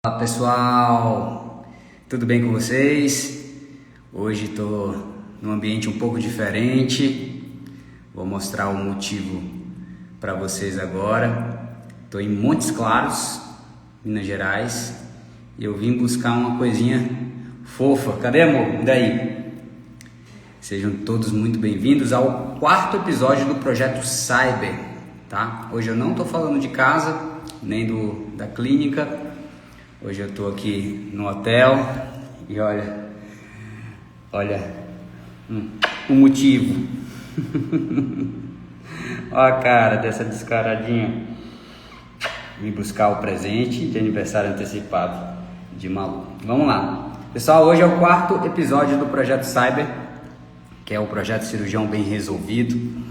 Olá pessoal, tudo bem com vocês? Hoje estou num ambiente um pouco diferente, vou mostrar o motivo para vocês agora. Estou em Montes Claros, Minas Gerais, e eu vim buscar uma coisinha fofa. Cadê, amor? Daí? Sejam todos muito bem-vindos ao quarto episódio do Projeto Cyber, tá? Hoje eu não estou falando de casa, nem da clínica. Hoje eu estou aqui no hotel e olha o motivo. Olha a cara dessa descaradinha. Vim buscar o presente de aniversário antecipado de Malu. Vamos lá. Pessoal, hoje é o quarto episódio do Projeto Cyber, que é o projeto Cirurgião Bem Resolvido.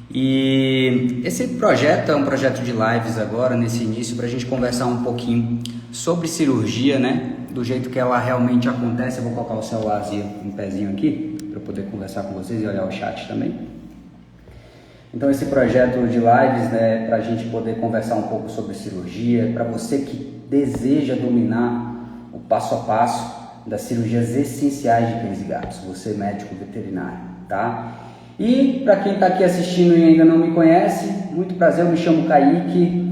E esse projeto é um projeto de lives agora, nesse início, para a gente conversar um pouquinho sobre cirurgia, né? Do jeito que ela realmente acontece. Eu vou colocar o celularzinho, um pezinho aqui, para eu poder conversar com vocês e olhar o chat também. Então esse projeto de lives, né, para a gente poder conversar um pouco sobre cirurgia, para você que deseja dominar o passo a passo das cirurgias essenciais de cães e gatos, você médico veterinário, tá? E para quem está aqui assistindo e ainda não me conhece, muito prazer, eu me chamo Kaique,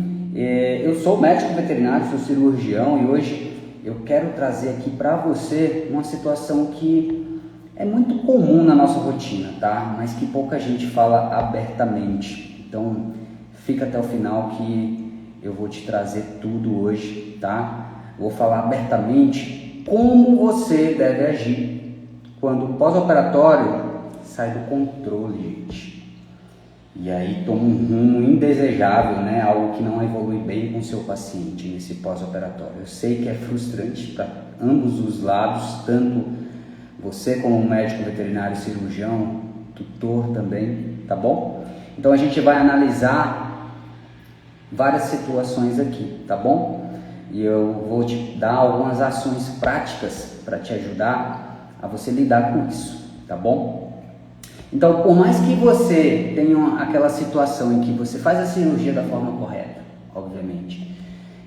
eu sou médico veterinário, sou cirurgião e hoje eu quero trazer aqui para você uma situação que é muito comum na nossa rotina, tá? Mas que pouca gente fala abertamente. Então fica até o final que eu vou te trazer tudo hoje, tá? Vou falar abertamente como você deve agir quando o pós-operatório sai do controle, gente. E aí toma um rumo indesejável, né? Algo que não evolui bem com o seu paciente nesse pós-operatório. Eu sei que é frustrante para ambos os lados, tanto você como médico veterinário, cirurgião, tutor também, tá bom? Então a gente vai analisar várias situações aqui, tá bom? E eu vou te dar algumas ações práticas para te ajudar a você lidar com isso, tá bom? Então, por mais que você tenha aquela situação em que você faz a cirurgia da forma correta, obviamente,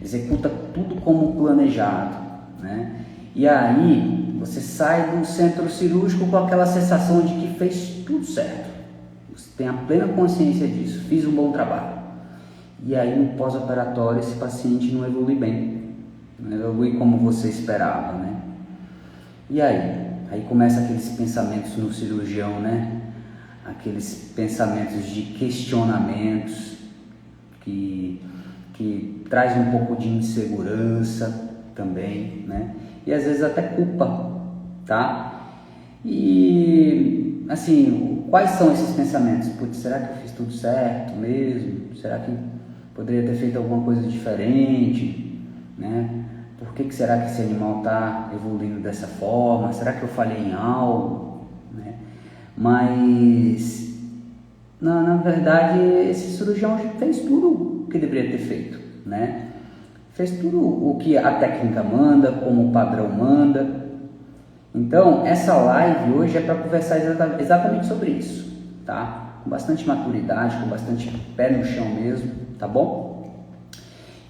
executa tudo como planejado, né? E aí, você sai do centro cirúrgico com aquela sensação de que fez tudo certo. Você tem a plena consciência disso, fiz um bom trabalho. E aí, no pós-operatório, esse paciente não evolui bem, não evolui como você esperava, né? E aí? Aí começa aqueles pensamentos no cirurgião, né? Aqueles pensamentos de questionamentos que traz um pouco de insegurança também, né? E às vezes até culpa, tá? E assim, quais são esses pensamentos? Putz, será que eu fiz tudo certo mesmo? Será que poderia ter feito alguma coisa diferente, né? Por que será que esse animal está evoluindo dessa forma? Será que eu falhei em algo, né? Mas, na verdade, esse cirurgião fez tudo o que deveria ter feito, né? Fez tudo o que a técnica manda, como o padrão manda. Então, essa live hoje é para conversar exatamente sobre isso, tá? Com bastante maturidade, com bastante pé no chão mesmo, tá bom?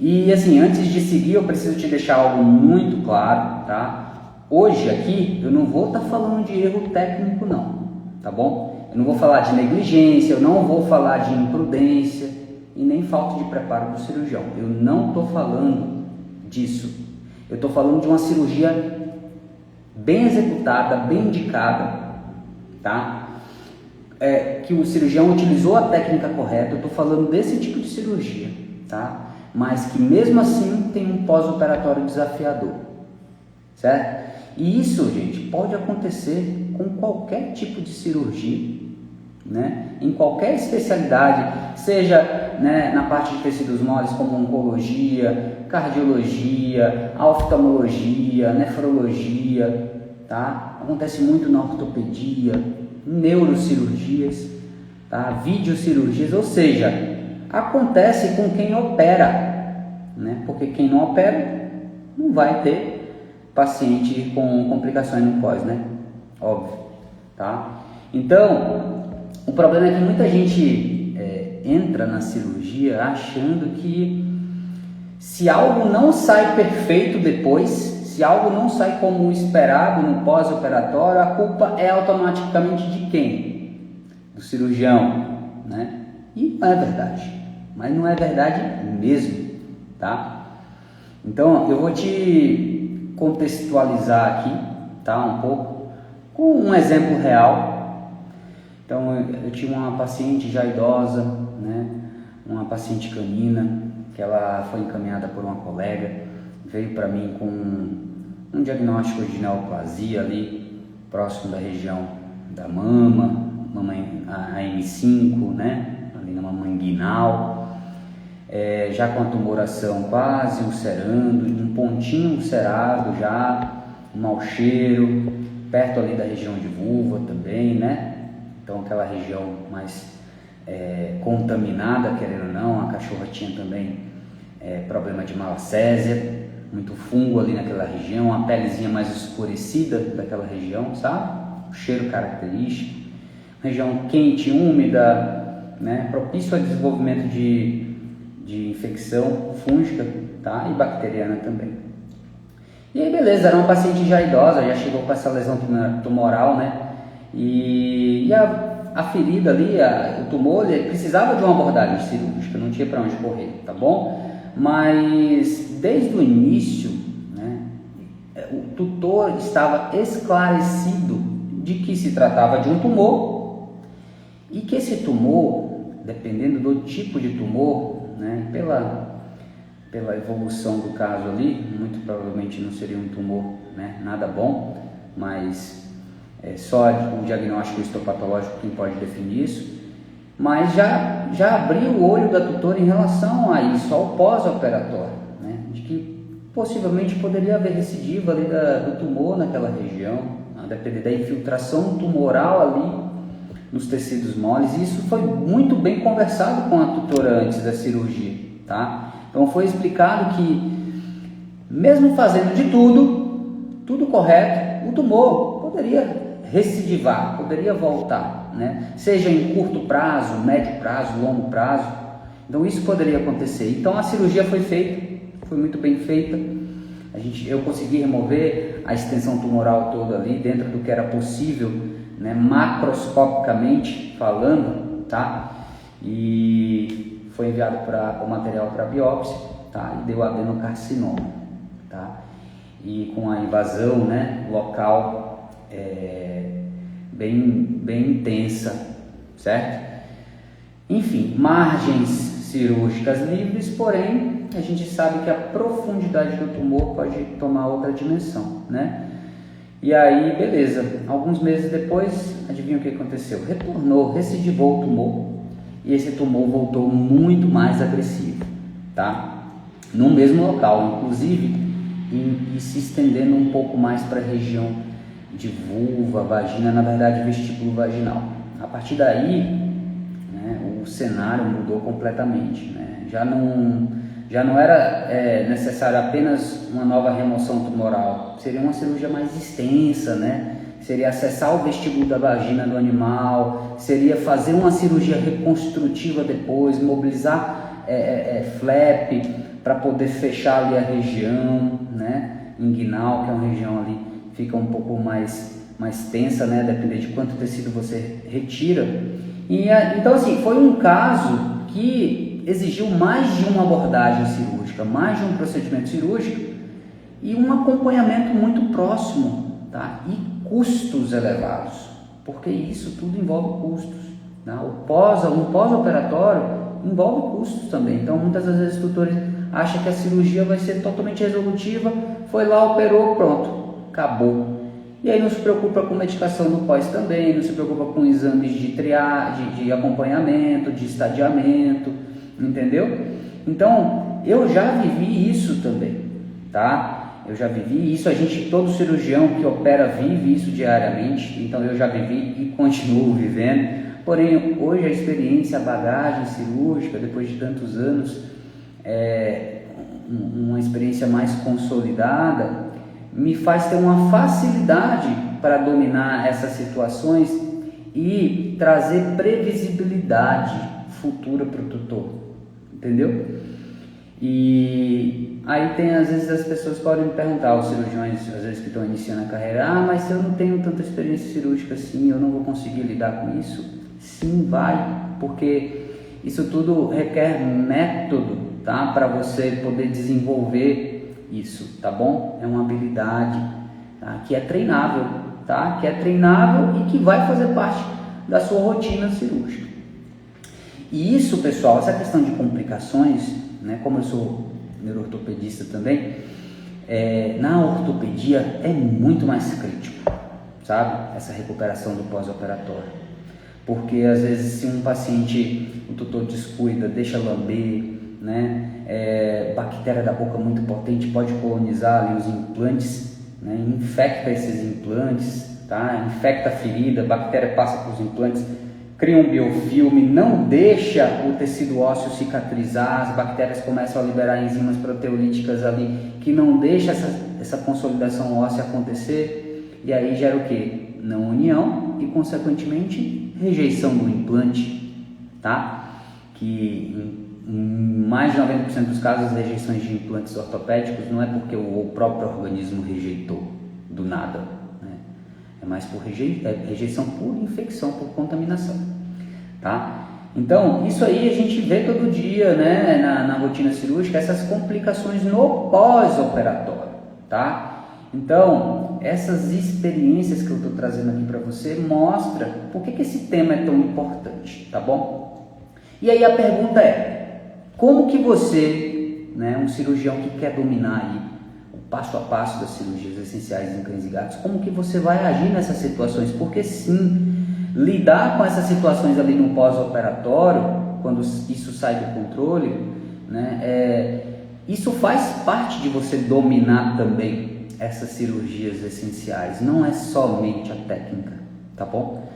E assim, antes de seguir, eu preciso te deixar algo muito claro, tá? Hoje aqui, eu não vou estar falando de erro técnico não, tá bom? Eu não vou falar de negligência, eu não vou falar de imprudência e nem falta de preparo do cirurgião. Eu não estou falando disso. Eu estou falando de uma cirurgia bem executada, bem indicada, tá? Que o cirurgião utilizou a técnica correta. Eu estou falando desse tipo de cirurgia, tá? Mas que mesmo assim tem um pós-operatório desafiador, certo? E isso, gente, pode acontecer com qualquer tipo de cirurgia, né? Em qualquer especialidade, seja, né, na parte de tecidos moles como oncologia, cardiologia, oftalmologia, nefrologia, tá? Acontece muito na ortopedia, neurocirurgias, tá? Videocirurgias, ou seja, acontece com quem opera, né? Porque quem não opera não vai ter paciente com complicações no pós, né? Óbvio, tá? Então, o problema é que muita gente entra na cirurgia achando que Se algo não sai perfeito depois, se algo não sai como esperado no pós-operatório, a culpa é automaticamente de quem? Do cirurgião, né? E não é verdade, mas não é verdade mesmo, tá? Então eu vou te contextualizar aqui, tá? Um pouco, com um exemplo real. Então eu tinha uma paciente já idosa, né? Uma paciente canina, que ela foi encaminhada por uma colega, veio para mim com um diagnóstico de neoplasia ali, próximo da região da mama, a M5, né? Ali na mama inguinal, já com a tumoração quase ulcerando, um pontinho ulcerado já, um mau cheiro, perto ali da região de vulva também, né? Então aquela região mais contaminada, querendo ou não, a cachorra tinha também problema de malacésia, muito fungo ali naquela região, a pelezinha mais escurecida daquela região, sabe? O cheiro característico, região quente, úmida, né? Propício ao desenvolvimento de infecção fúngica, tá? E bacteriana também. E aí beleza, era uma paciente já idosa, já chegou com essa lesão tumoral, né? E a ferida ali, o tumor, ele precisava de uma abordagem cirúrgica, não tinha para onde correr, tá bom? Mas desde o início, né, o tutor estava esclarecido de que se tratava de um tumor e que esse tumor, dependendo do tipo de tumor, né, pela evolução do caso ali, muito provavelmente não seria um tumor, né, nada bom, mas só o diagnóstico histopatológico quem pode definir isso, mas já abriu o olho da tutora em relação a isso, ao pós-operatório, né, de que possivelmente poderia haver recidiva ali do tumor naquela região, a depender da infiltração tumoral ali nos tecidos moles, e isso foi muito bem conversado com a tutora antes da cirurgia, tá? Então foi explicado que mesmo fazendo de tudo correto, o tumor poderia recidivar, poderia voltar, né? Seja em curto prazo, médio prazo, longo prazo. Então isso poderia acontecer. Então a cirurgia foi feita, foi muito bem feita. Eu consegui remover a extensão tumoral toda ali dentro do que era possível, né, macroscopicamente falando, tá? E foi enviado o material para biópsia, tá? E deu adenocarcinoma, tá? E com a invasão, né, local bem intensa, certo? Enfim, margens cirúrgicas livres, porém a gente sabe que a profundidade do tumor pode tomar outra dimensão, né? E aí, beleza, alguns meses depois, adivinha o que aconteceu? Recidivou o tumor, e esse tumor voltou muito mais agressivo, tá? No mesmo local, inclusive, e se estendendo um pouco mais para a região de vulva, vagina, na verdade vestíbulo vaginal. A partir daí, né, o cenário mudou completamente, né? Já não era necessário apenas uma nova remoção tumoral, seria uma cirurgia mais extensa, né? Seria acessar o vestíbulo da vagina do animal, seria fazer uma cirurgia reconstrutiva depois, mobilizar flap para poder fechar ali a região, né, inguinal, que é uma região ali fica um pouco mais tensa, né, dependendo de quanto tecido você retira. Então assim, foi um caso que exigiu mais de uma abordagem cirúrgica, mais de um procedimento cirúrgico e um acompanhamento muito próximo, tá? E custos elevados, porque isso tudo envolve custos, tá? Um pós-operatório envolve custos também. Então muitas vezes os tutores acham que a cirurgia vai ser totalmente resolutiva, foi lá, operou, pronto, acabou. E aí não se preocupa com medicação no pós também, não se preocupa com exames de triagem, de acompanhamento, de estadiamento, entendeu? Então, eu já vivi isso também, tá? Eu já vivi isso, todo cirurgião que opera vive isso diariamente, então eu já vivi e continuo vivendo. Porém, hoje a experiência, a bagagem cirúrgica, depois de tantos anos, uma experiência mais consolidada, me faz ter uma facilidade para dominar essas situações e trazer previsibilidade futura para o tutor, entendeu? E aí tem, às vezes, as pessoas podem me perguntar, os cirurgiões, às vezes, que estão iniciando a carreira, mas se eu não tenho tanta experiência cirúrgica assim, eu não vou conseguir lidar com isso? Sim, vai, porque isso tudo requer método, tá? Para você poder desenvolver isso, tá bom? É uma habilidade, tá? Que é treinável, tá? Que é treinável e que vai fazer parte da sua rotina cirúrgica. E isso, pessoal, essa questão de complicações, né? Como eu sou neuroortopedista também, na ortopedia é muito mais crítico, sabe? Essa recuperação do pós-operatório. Porque às vezes se um paciente, o tutor descuida, deixa lamber, né? Bactéria da boca muito potente pode colonizar ali os implantes, né? Infecta esses implantes, tá? Infecta a ferida, a bactéria passa para os implantes, cria um biofilme, não deixa o tecido ósseo cicatrizar, as bactérias começam a liberar enzimas proteolíticas ali, que não deixa essa consolidação óssea acontecer, e aí gera o quê? Não união e, consequentemente, rejeição do implante, tá? Que em mais de 90% dos casos, as rejeições de implantes ortopédicos não é porque o próprio organismo rejeitou do nada, né? É mais por rejeição por infecção, por contaminação, tá? Então, isso aí a gente vê todo dia, né, na rotina cirúrgica, essas complicações no pós-operatório, tá? Então, essas experiências que eu estou trazendo aqui para você mostra por que esse tema é tão importante, tá bom? E aí a pergunta é, como que você, né, um cirurgião que quer dominar aí o passo a passo das cirurgias essenciais em cães e gatos, como que você vai agir nessas situações? Porque sim, lidar com essas situações ali no pós-operatório, quando isso sai do controle, né, isso faz parte de você dominar também essas cirurgias essenciais, não é somente a técnica, tá bom?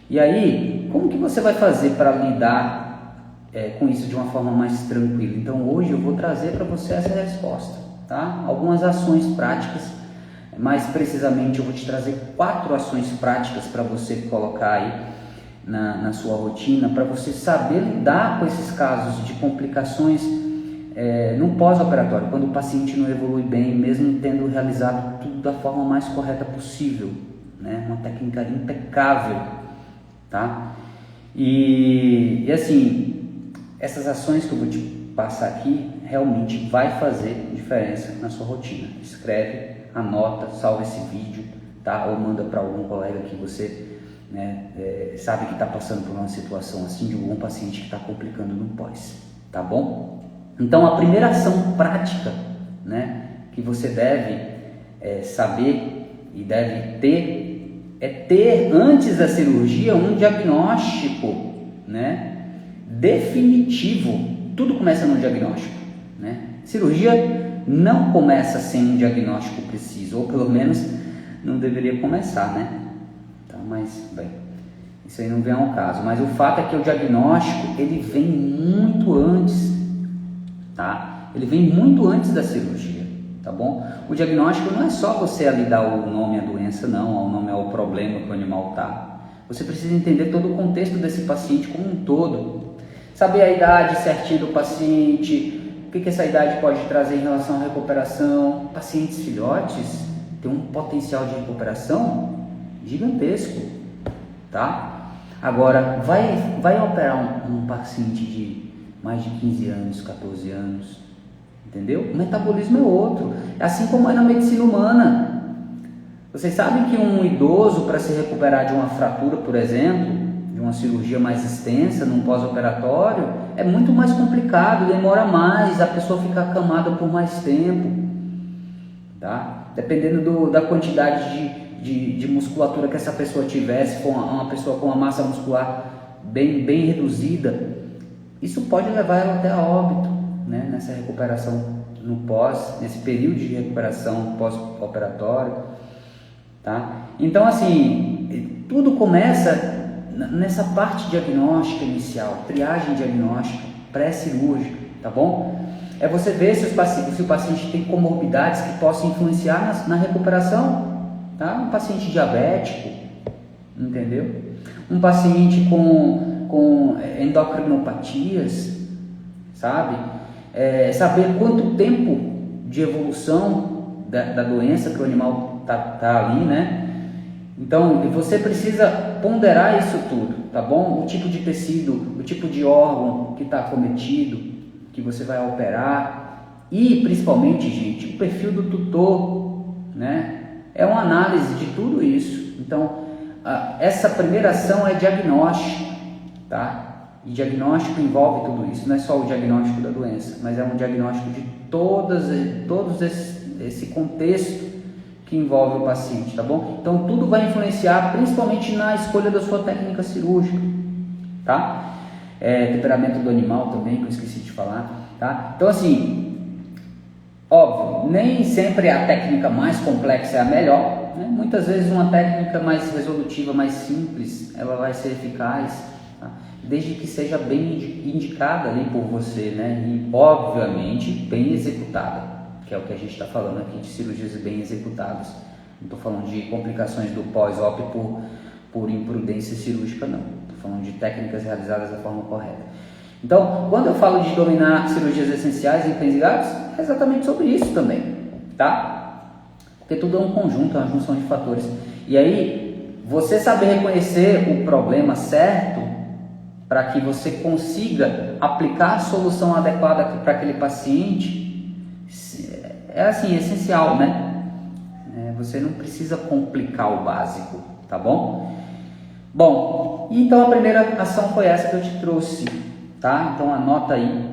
E aí, como que você vai fazer para lidar com isso de uma forma mais tranquila? Então hoje eu vou trazer para você essa resposta, tá? Algumas ações práticas, mais precisamente eu vou te trazer 4 ações práticas para você colocar aí na sua rotina, para você saber lidar com esses casos de complicações no pós-operatório, quando o paciente não evolui bem, mesmo tendo realizado tudo da forma mais correta possível, né? Uma técnica impecável, tá? E assim, essas ações que eu vou te passar aqui realmente vai fazer diferença na sua rotina. Escreve, anota, salva esse vídeo, tá? Ou manda para algum colega que você, né, sabe que está passando por uma situação assim, de algum paciente que está complicando no pós, tá bom? Então a primeira ação prática, né, que você deve saber e deve ter é ter antes da cirurgia um diagnóstico, né, definitivo. Tudo começa no diagnóstico, né? Cirurgia não começa sem um diagnóstico preciso, ou pelo menos não deveria começar, né? Então, mas bem, isso aí não vem ao caso. Mas o fato é que o diagnóstico ele vem muito antes. Tá? Ele vem muito antes da cirurgia, tá bom? O diagnóstico não é só você ali dar o nome à doença, não, o nome ao problema que o animal tá. Você precisa entender todo o contexto desse paciente como um todo, saber a idade certinha do paciente, o que essa idade pode trazer em relação à recuperação. Pacientes filhotes têm um potencial de recuperação gigantesco, tá? Agora, vai operar um paciente de mais de 15 anos, 14 anos, entendeu? O metabolismo é outro, assim como é na medicina humana. Vocês sabem que um idoso, para se recuperar de uma fratura, por exemplo, de uma cirurgia mais extensa, num pós-operatório, é muito mais complicado, demora mais, a pessoa fica acamada por mais tempo, tá? Dependendo da quantidade de musculatura que essa pessoa tiver, se for uma pessoa com uma massa muscular bem reduzida, isso pode levar ela até a óbito, né? Nessa recuperação nesse período de recuperação pós-operatório, tá? Então, assim, tudo começa nessa parte diagnóstica inicial, triagem diagnóstica, pré-cirúrgica, tá bom? É você ver se o paciente tem comorbidades que possam influenciar na recuperação, tá? Um paciente diabético, entendeu? Um paciente com endocrinopatias, sabe? saber quanto tempo de evolução da doença que o animal tá ali, né? Então, você precisa ponderar isso tudo, tá bom? O tipo de tecido, o tipo de órgão que está acometido, que você vai operar e, principalmente, gente, o perfil do tutor, né? É uma análise de tudo isso. Então, essa primeira ação é diagnóstico, tá? E diagnóstico envolve tudo isso, não é só o diagnóstico da doença, mas é um diagnóstico de todos esse contexto que envolve o paciente, tá bom? Então tudo vai influenciar principalmente na escolha da sua técnica cirúrgica, tá? Temperamento do animal também, que eu esqueci de falar, tá? Então assim, óbvio, nem sempre a técnica mais complexa é a melhor, né? Muitas vezes uma técnica mais resolutiva, mais simples, ela vai ser eficaz, tá? Desde que seja bem indicada ali por você, né? E obviamente bem executada, que é o que a gente está falando aqui de cirurgias bem executadas. Não estou falando de complicações do pós-op por imprudência cirúrgica, não. Estou falando de técnicas realizadas da forma correta. Então, quando eu falo de dominar cirurgias essenciais em cães e gatos, é exatamente sobre isso também, tá? Porque tudo é um conjunto, é uma junção de fatores. E aí, você saber reconhecer o problema certo para que você consiga aplicar a solução adequada para aquele paciente, é assim, essencial, né? Você não precisa complicar o básico, tá bom? Bom, então a primeira ação foi essa que eu te trouxe, tá? Então anota aí,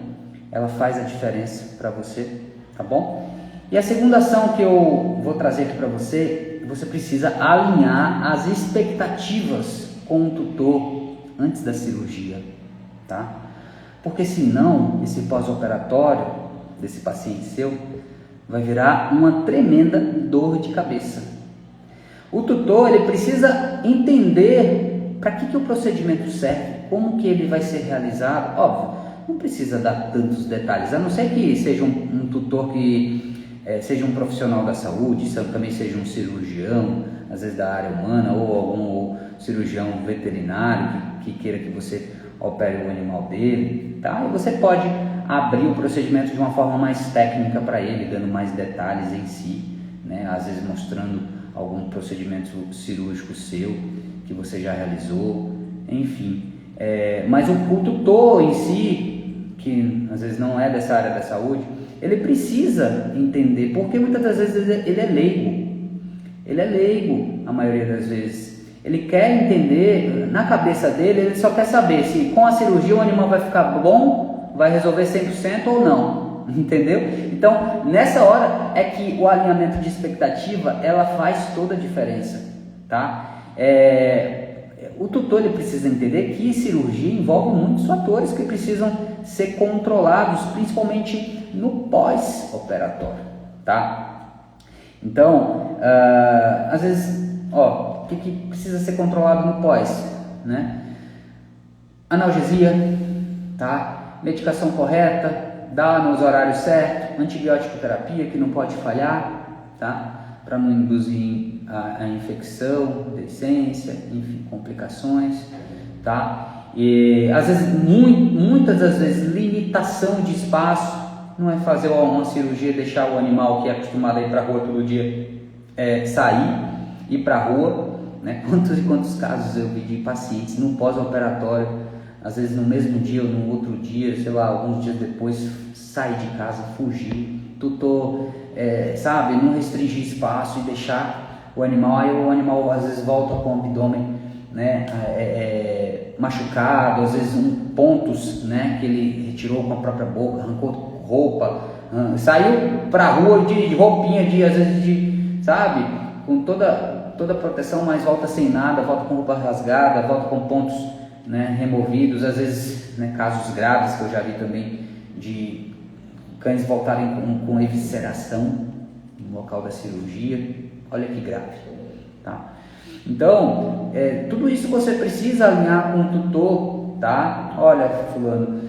ela faz a diferença para você, tá bom? E a segunda ação que eu vou trazer aqui para você, você precisa alinhar as expectativas com o tutor antes da cirurgia, tá? Porque senão, esse pós-operatório desse paciente seu vai virar uma tremenda dor de cabeça. O tutor, ele precisa entender para que o procedimento serve, como que ele vai ser realizado. Óbvio, não precisa dar tantos detalhes, a não ser que seja um tutor que seja um profissional da saúde, também seja um cirurgião, às vezes da área humana, ou algum cirurgião veterinário que queira que você opere o animal dele, tá? E você pode abrir o procedimento de uma forma mais técnica para ele, dando mais detalhes em si, né? Às vezes mostrando algum procedimento cirúrgico seu que você já realizou, enfim. Mas o tutor em si, que às vezes não é dessa área da saúde, ele precisa entender, porque muitas das vezes ele é leigo. Ele é leigo, a maioria das vezes. Ele quer entender, na cabeça dele, ele só quer saber se com a cirurgia o animal vai ficar bom, vai resolver 100% ou não, entendeu? Então, nessa hora é que o alinhamento de expectativa, ela faz toda a diferença, tá? O tutor, ele precisa entender que cirurgia envolve muitos fatores que precisam ser controlados, principalmente no pós-operatório, tá? Então, às vezes, o que precisa ser controlado no pós, né? Analgesia, tá? Medicação correta, dar nos horários certos, antibiótico terapia que não pode falhar, tá? Para não induzir a infecção, deiscência, enfim, complicações, tá? E às vezes, muitas das vezes, limitação de espaço, não é fazer uma cirurgia, deixar o animal que é acostumado a ir para a rua todo dia sair, ir para a rua, né? Quantos e quantos casos eu vi de pacientes no pós-operatório, às vezes no mesmo dia ou no outro dia, sei lá, alguns dias depois, sair de casa, fugir, tutor, sabe, não restringir espaço e deixar o animal, aí o animal às vezes volta com o abdômen, né, machucado, às vezes pontos, né, que ele retirou com a própria boca, arrancou roupa, saiu pra rua de roupinha, às vezes sabe, com toda a proteção, mas volta sem nada, volta com roupa rasgada, volta com pontos, né, removidos, às vezes, né, casos graves que eu já vi também de cães voltarem com evisceração no local da cirurgia. Olha que grave, tá? Então, tudo isso você precisa alinhar com o tutor, tá? Olha, fulano,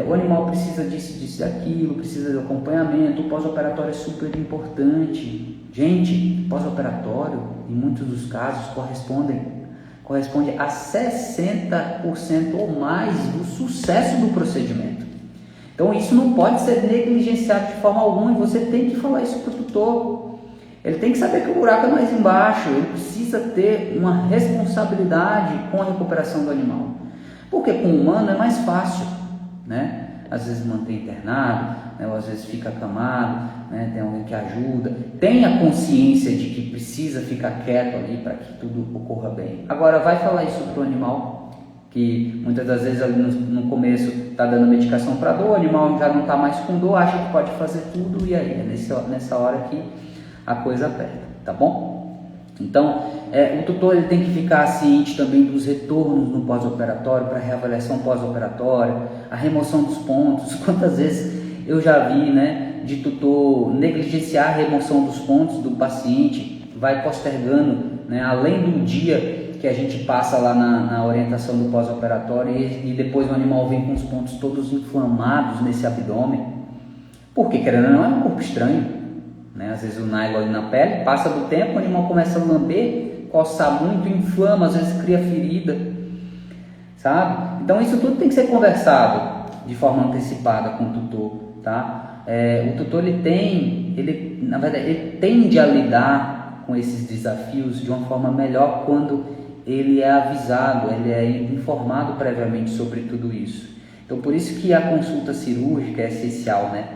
o animal precisa disso, daquilo, precisa de acompanhamento, o pós-operatório é super importante. Gente, pós-operatório, em muitos dos casos, corresponde a 60% ou mais do sucesso do procedimento. Então isso não pode ser negligenciado de forma alguma e você tem que falar isso para o tutor. Ele tem que saber que o buraco é mais embaixo, ele precisa ter uma responsabilidade com a recuperação do animal. Porque com o humano é mais fácil, né? Às vezes mantém internado, né? Ou às vezes fica acamado, né? Tem alguém que ajuda, tem a consciência de que precisa ficar quieto ali para que tudo ocorra bem. Agora vai falar isso para o animal, que muitas das vezes ali no começo está dando medicação para dor, o animal já não está mais com dor, acha que pode fazer tudo e aí é nessa hora que a coisa aperta, tá bom? Então, o tutor ele tem que ficar ciente também dos retornos no pós-operatório, para reavaliação pós-operatória, a remoção dos pontos. Quantas vezes eu já vi, né, de tutor negligenciar a remoção dos pontos do paciente, vai postergando, né, além do dia que a gente passa lá na orientação do pós-operatório e depois o animal vem com os pontos todos inflamados nesse abdômen. Porque, querendo ou não, é um corpo estranho. Né? Às vezes o nylon ali na pele, passa do tempo, o animal começa a lamber, coçar muito, inflama, às vezes cria ferida, sabe? Então isso tudo tem que ser conversado de forma antecipada com o tutor, tá? O tutor na verdade, ele tende a lidar com esses desafios de uma forma melhor quando ele é avisado, ele é informado previamente sobre tudo isso. Então por isso que a consulta cirúrgica é essencial, né?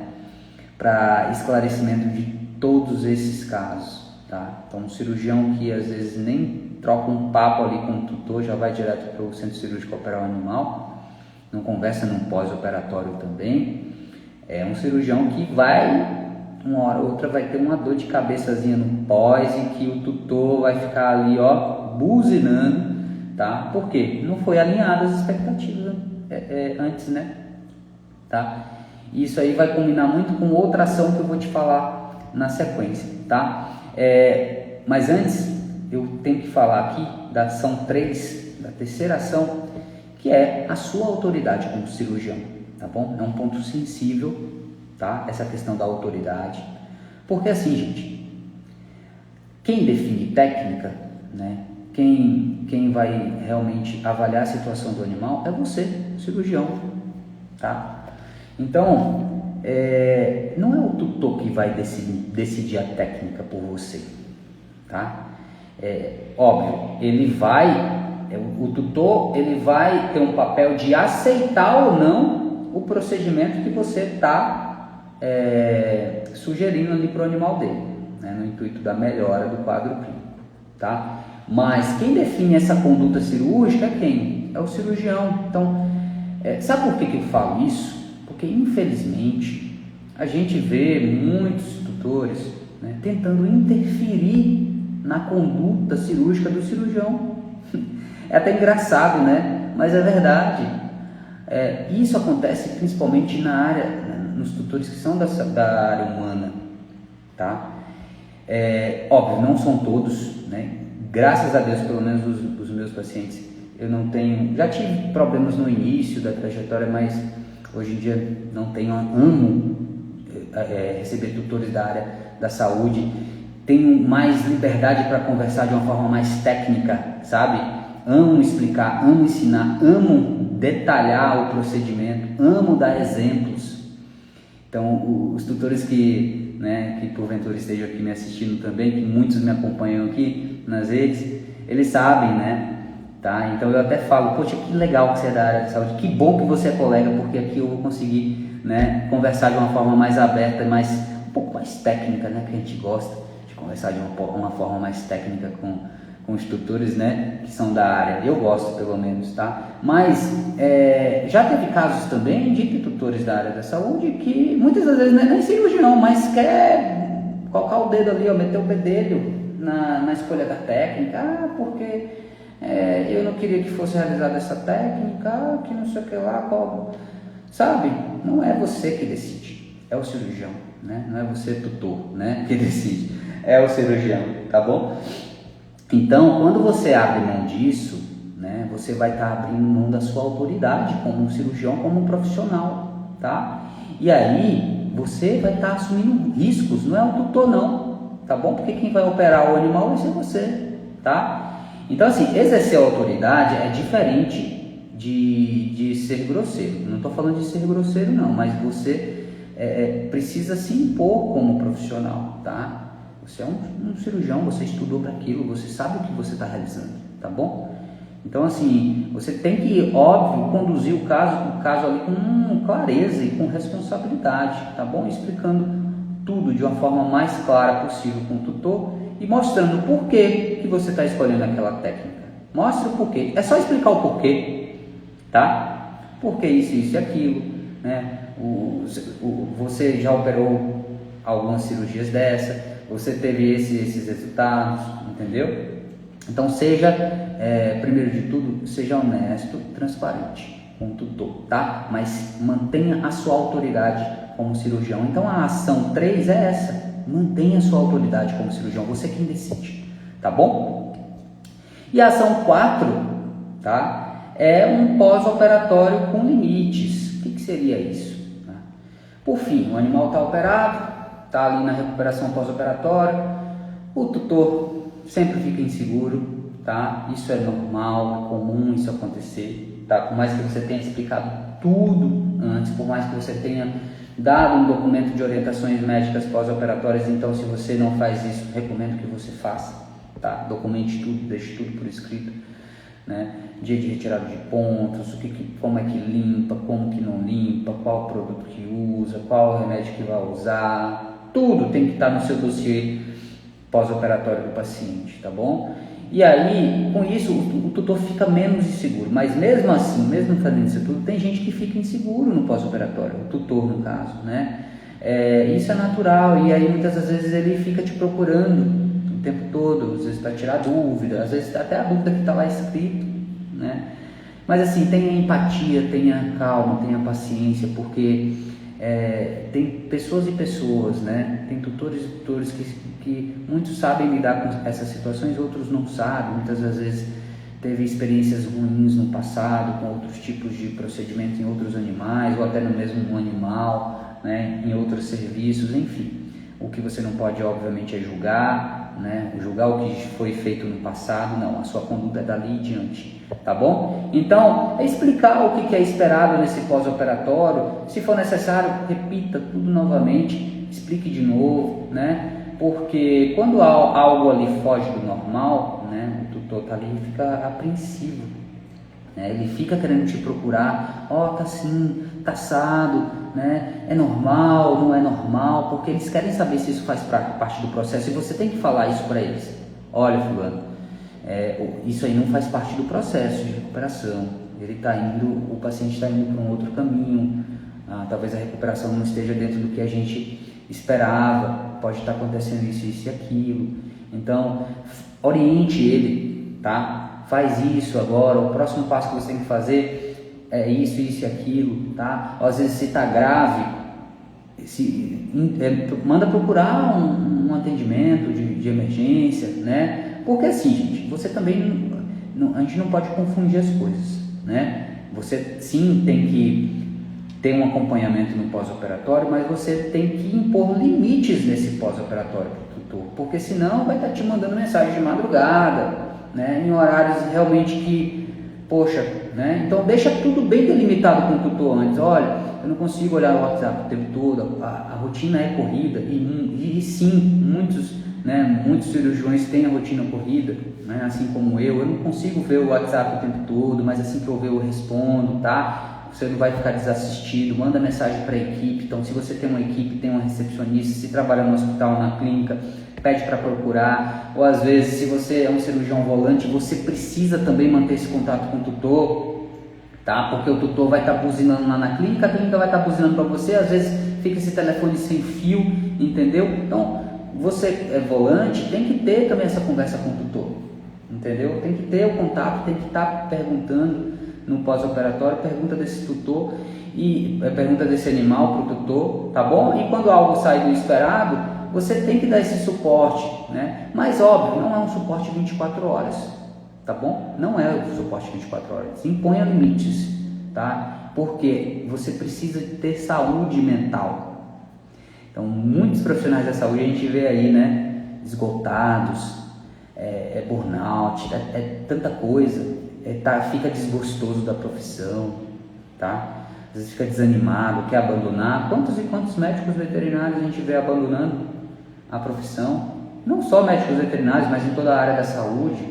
Para esclarecimento de todos esses casos, tá? Então um cirurgião que às vezes nem troca um papo ali com o tutor, já vai direto para o centro cirúrgico operar o animal, não conversa num pós-operatório também, é um cirurgião que uma hora ou outra vai ter uma dor de cabeçazinha no pós e que o tutor vai ficar ali, ó, buzinando, tá? Por quê? Não foi alinhado as expectativas antes, né? Tá? Isso aí vai combinar muito com outra ação que eu vou te falar na sequência, tá? Mas antes eu tenho que falar aqui da ação 3, da terceira ação, que é a sua autoridade como cirurgião, tá bom? É um ponto sensível, tá? Essa questão da autoridade, porque assim, gente, quem define técnica, né? Quem vai realmente avaliar a situação do animal é você, cirurgião, tá? Então, não é o tutor que vai decidir a técnica por você, tá? Óbvio, o tutor ele vai ter um papel de aceitar ou não o procedimento que você está sugerindo ali para o animal dele, né, no intuito da melhora do quadro clínico, tá? Mas quem define essa conduta cirúrgica é quem? É o cirurgião. Então, sabe por que eu falo isso? Porque infelizmente a gente vê muitos tutores, né, tentando interferir na conduta cirúrgica do cirurgião. É até engraçado, né? Mas é verdade. Isso acontece principalmente na área, né, nos tutores que são da área humana, tá? Óbvio, não são todos, né? Graças a Deus, pelo menos os meus pacientes, eu não tenho. Já tive problemas no início da trajetória, mas hoje em dia não tenho. Amo receber tutores da área da saúde. Tenho mais liberdade para conversar de uma forma mais técnica, sabe? Amo explicar, amo ensinar, amo detalhar o procedimento, amo dar exemplos. Então, os tutores que porventura estejam aqui me assistindo também, que muitos me acompanham aqui nas redes, eles sabem, né? Tá? Então eu até falo, poxa, que legal que você é da área de saúde, que bom que você é colega, porque aqui eu vou conseguir, né, conversar de uma forma mais aberta, um pouco mais técnica, né, que a gente gosta de conversar de uma forma mais técnica com os tutores, né, que são da área. Eu gosto, pelo menos, tá? Mas já teve casos também de tutores da área da saúde que muitas das vezes não é nem cirurgião, mas quer colocar o dedo ali, ó, meter o bedelho na escolha da técnica, porque eu não queria que fosse realizada essa técnica, que não sei o que lá, sabe? Não é você que decide, é o cirurgião, né? Não é você, tutor, né, que decide, é o cirurgião, tá bom? Então, quando você abre mão disso, né, você vai estar abrindo mão da sua autoridade como um cirurgião, como um profissional, tá? E aí, você vai estar assumindo riscos, não é o tutor não, tá bom? Porque quem vai operar o animal vai ser você, tá? Então, assim, exercer a autoridade é diferente de ser grosseiro. Não estou falando de ser grosseiro não, mas você precisa se impor como profissional, tá? Você é um cirurgião, você estudou para aquilo, você sabe o que você está realizando, tá bom? Então, assim, você tem que, óbvio, conduzir o caso ali com clareza e com responsabilidade, tá bom? Explicando tudo de uma forma mais clara possível com o tutor e mostrando o porquê que você está escolhendo aquela técnica. Mostre o porquê. É só explicar o porquê, tá? Por que isso e aquilo, né? Você já operou algumas cirurgias dessa, você teve esses resultados, entendeu? Então seja, primeiro de tudo, seja honesto, transparente com o tutor, tá? Mas mantenha a sua autoridade como cirurgião. Então a ação 3 é essa, mantenha a sua autoridade como cirurgião, você quem decide, tá bom? E a ação 4, tá? É um pós-operatório com limites. O que seria isso? Por fim, o animal está operado, está ali na recuperação pós-operatória, o tutor sempre fica inseguro, tá? Isso é normal, é comum isso acontecer, tá? Por mais que você tenha explicado tudo antes, por mais que você tenha dado um documento de orientações médicas pós-operatórias, então se você não faz isso, recomendo que você faça, tá? Documente tudo, deixe tudo por escrito, né? Dia de retirada de pontos, como é que limpa, como que não limpa, qual produto que usa, qual remédio que vai usar, tudo tem que estar no seu dossiê pós-operatório do paciente, tá bom? E aí, com isso, o tutor fica menos inseguro, mas mesmo assim, mesmo fazendo isso tudo, tem gente que fica inseguro no pós-operatório, o tutor no caso, né? Isso é natural, e aí muitas das vezes ele fica te procurando o tempo todo, às vezes para tirar dúvida, às vezes até a dúvida que está lá escrito, né? Mas assim, tenha empatia, tenha calma, tenha paciência, porque tem pessoas e pessoas, né? Tem tutores e tutores que muitos sabem lidar com essas situações, outros não sabem, muitas das vezes teve experiências ruins no passado com outros tipos de procedimento em outros animais, ou até no mesmo animal, né? Em outros serviços, enfim. O que você não pode, obviamente, é julgar, né? Julgar o que foi feito no passado, não, a sua conduta é dali em diante, tá bom? Então, explicar o que é esperado nesse pós-operatório, se for necessário, repita tudo novamente, explique de novo, né? Porque quando algo ali foge do normal, né? O tutor tá ali e fica apreensivo, né? Ele fica querendo te procurar, tá assim, tá assado, né? É normal, não é normal, porque eles querem saber se isso faz parte do processo e você tem que falar isso para eles. Olha, fulano, isso aí não faz parte do processo de recuperação. O paciente está indo para um outro caminho, talvez a recuperação não esteja dentro do que a gente esperava, pode estar acontecendo isso e aquilo. Então, oriente ele, tá? Faz isso agora, o próximo passo que você tem que fazer é isso e aquilo, tá? Ou, às vezes, se está grave, manda procurar um atendimento de emergência, né? Porque assim, gente, você também a gente não pode confundir as coisas, né? Você sim tem que ter um acompanhamento no pós-operatório, mas você tem que impor limites nesse pós-operatório para o tutor, porque senão vai estar te mandando mensagem de madrugada, né? Em horários realmente que, poxa, né? Então deixa tudo bem delimitado com o tutor antes. Olha, eu não consigo olhar o WhatsApp o tempo todo, a rotina é corrida e sim, muitos cirurgiões têm a rotina corrida, né? Assim como eu não consigo ver o WhatsApp o tempo todo, mas assim que eu ver eu respondo, tá? Você não vai ficar desassistido, manda mensagem para a equipe. Então, se você tem uma equipe, tem uma recepcionista, se trabalha no hospital, na clínica, pede para procurar. Ou às vezes, se você é um cirurgião volante, você precisa também manter esse contato com o tutor, tá? Porque o tutor vai estar buzinando lá na clínica, a clínica vai estar buzinando para você, às vezes fica esse telefone sem fio, entendeu? Então, você é volante, tem que ter também essa conversa com o tutor, entendeu? Tem que ter o contato, tem que estar perguntando no pós-operatório, pergunta desse tutor e pergunta desse animal para o tutor, tá bom? E quando algo sai do esperado, você tem que dar esse suporte, né? Mas óbvio, não é um suporte 24 horas, tá bom? Não é o suporte 24 horas, imponha limites, tá? Porque você precisa ter saúde mental. Então, muitos profissionais da saúde a gente vê aí, né? Esgotados, burnout, tanta coisa. fica desgostoso da profissão, tá? Às vezes fica desanimado, quer abandonar. Quantos e quantos médicos veterinários a gente vê abandonando a profissão? Não só médicos veterinários, mas em toda a área da saúde.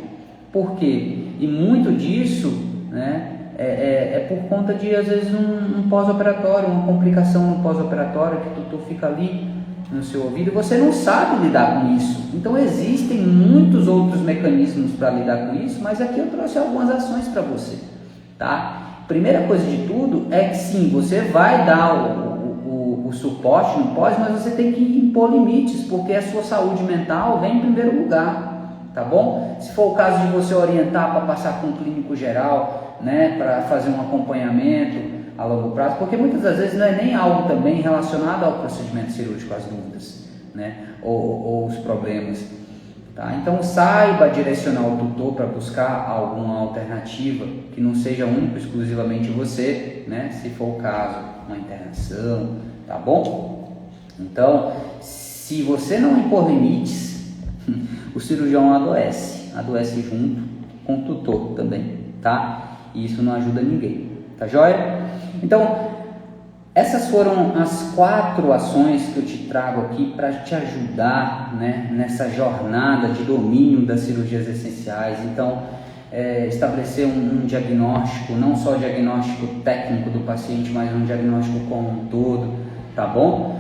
Por quê? E muito disso, né, é por conta de, às vezes, um pós-operatório, uma complicação no pós-operatório, que o tutor fica ali no seu ouvido e você não sabe lidar com isso. Então existem muitos outros mecanismos para lidar com isso, mas aqui eu trouxe algumas ações para você, tá? Primeira coisa de tudo é que sim, você vai dar o suporte no pós, mas você tem que impor limites, porque a sua saúde mental vem em primeiro lugar, tá bom? Se for o caso de você orientar para passar com um clínico geral, né, para fazer um acompanhamento a longo prazo, porque muitas das vezes não é nem algo também relacionado ao procedimento cirúrgico, as dúvidas, né, ou os problemas. Tá? Então saiba direcionar o tutor para buscar alguma alternativa que não seja único exclusivamente você, né? Se for o caso, uma internação, tá bom? Então, se você não impor limites, o cirurgião adoece junto com o tutor também, tá? E isso não ajuda ninguém, tá joia? Então, essas foram as 4 ações que eu te trago aqui para te ajudar, né, nessa jornada de domínio das cirurgias essenciais. Então, estabelecer um diagnóstico, não só o diagnóstico técnico do paciente, mas um diagnóstico como um todo, tá bom?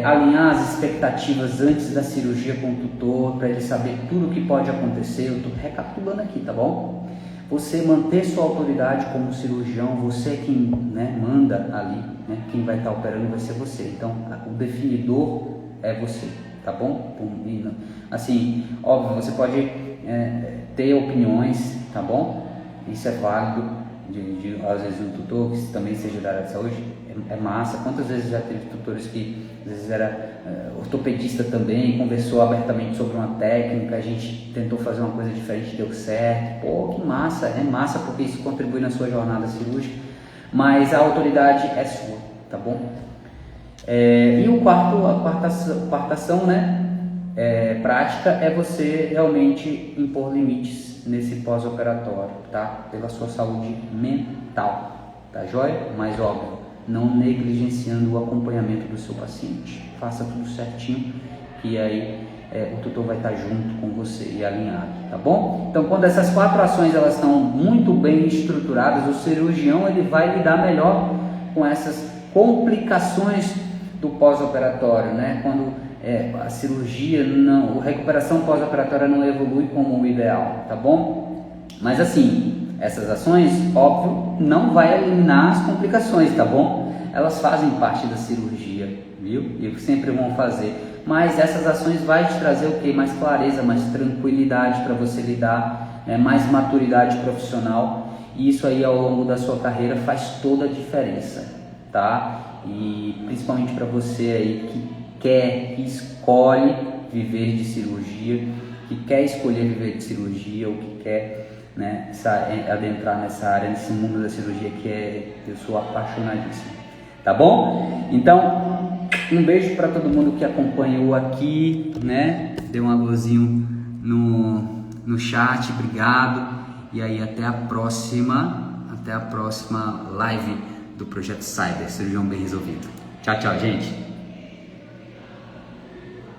Alinhar as expectativas antes da cirurgia com o tutor, para ele saber tudo o que pode acontecer. Eu estou recapitulando aqui, tá bom? Você manter sua autoridade como cirurgião, você é quem, né, manda ali, né, quem vai estar operando vai ser você. Então, o definidor é você, tá bom? Assim, óbvio, você pode ter opiniões, tá bom? Isso é válido, às vezes um tutor que também seja da área de saúde, é massa. Quantas vezes já teve tutores que às vezes era ortopedista também, conversou abertamente sobre uma técnica, a gente tentou fazer uma coisa diferente, deu certo. Pô, que massa, é massa, porque isso contribui na sua jornada cirúrgica, mas a autoridade é sua, tá bom? E a quarta ação, né, prática, é você realmente impor limites nesse pós-operatório, tá? Pela sua saúde mental, tá joia? Mas óbvio, não negligenciando o acompanhamento do seu paciente. Faça tudo certinho, que aí o tutor vai estar junto com você e alinhado, tá bom? Então, quando essas 4 ações elas estão muito bem estruturadas, o cirurgião ele vai lidar melhor com essas complicações do pós-operatório, né? Quando a cirurgia, a recuperação pós-operatória não evolui como o ideal, tá bom? Mas assim, essas ações, óbvio, não vai eliminar as complicações, tá bom? Elas fazem parte da cirurgia, viu? E sempre vão fazer. Mas essas ações vai te trazer o quê? Mais clareza, mais tranquilidade para você lidar, né? Mais maturidade profissional. E isso aí ao longo da sua carreira faz toda a diferença, tá? E principalmente para você aí que escolhe viver de cirurgia, que quer escolher viver de cirurgia ou que quer, né, adentrar nessa área, nesse mundo da cirurgia eu sou apaixonadíssimo, tá bom? Então, um beijo para todo mundo que acompanhou aqui, né? Deu um alôzinho no chat, obrigado. E aí até a próxima live do Projeto Cyber, Cirurgião Bem Resolvido. Tchau, tchau, gente.